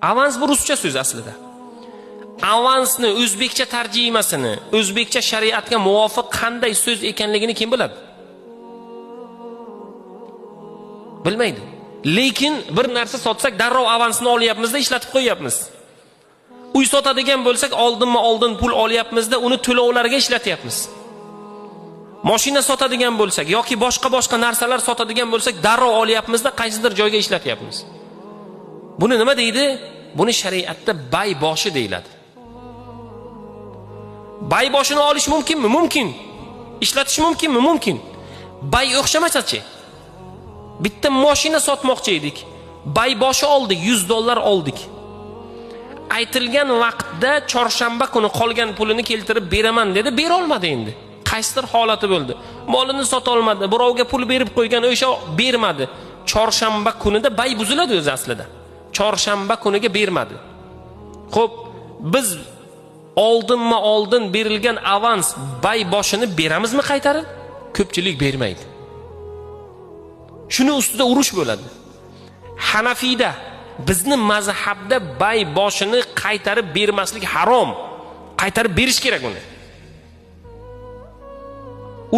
Avans bu ruscha so'z aslida. Avansni o'zbekcha tarjimasini, o'zbekcha shariatga muvofiq qanday so'z ekanligini kim biladi? Bilmaydi. Lekin bir narsa sotsak darrov avansni olyapmizda, ishlatib qo'yapmiz. Uy sotadigan bo'lsak, oldin pul olyapmizda, uni to'lovlarga ishlatyapmiz. Mashina sotadigan bo'lsak yoki boshqa narsalar sotadigan bo'lsak, darrov olyapmizda, qaysidir joyga ishlatyapmiz. Buni nima deydi? Buni shariatda bay boshi deyiladi. Bay boshini olish mumkinmi? Mumkin. Ishlatish mumkinmi? Mumkin. Bay o'xshamasachi? Bitta mashina sotmoqchi edik. Bay boshi oldik, $100 oldik. Aytilgan vaqtda chorshanba kuni qolgan pulini keltirib beraman dedi, bera olmadi endi. Qaysidir holati bo'ldi. Molini sota olmadi, birovga pul berib qo'ygan o'sha bermadi. Chorshanba kunida bay buziladi o'zi aslida. Chorshanba kuniga bermadi. Xo'p, biz oldin berilgan avans bay boshini beramizmi qaytarib? Ko'pchilik bermaydi. Shuni ustida urush bo'ladi. Hanafiyda, bizni mazhabda bay boshini qaytarib bermaslik harom. Qaytarib berish kerak uni.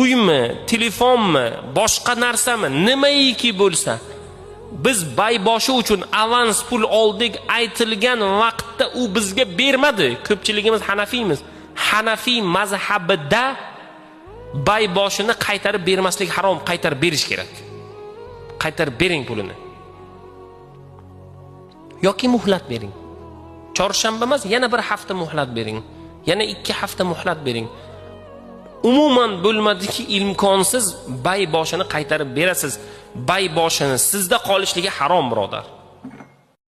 Uymi, telefonmi, boshqa narsami, nimaiki bo'lsa, biz bay boshi uchun avans pul oldik, aytilgan vaqtda u bizga bermadi. Ko'pchiligimiz Hanafiymiz. Hanafiy mazhabida bay boshini qaytarib bermaslik harom, qaytarib berish kerak. Qaytarib bering pulini. Yoki muhlat bering. Chorshanba emas, yana bir hafta muhlat bering. Yana 2 hafta muhlat bering. Umuman bo'lmadiki, imkonsiz bay boshini qaytarib berasiz. Bay boshini sizda qolishligi harom, birodar.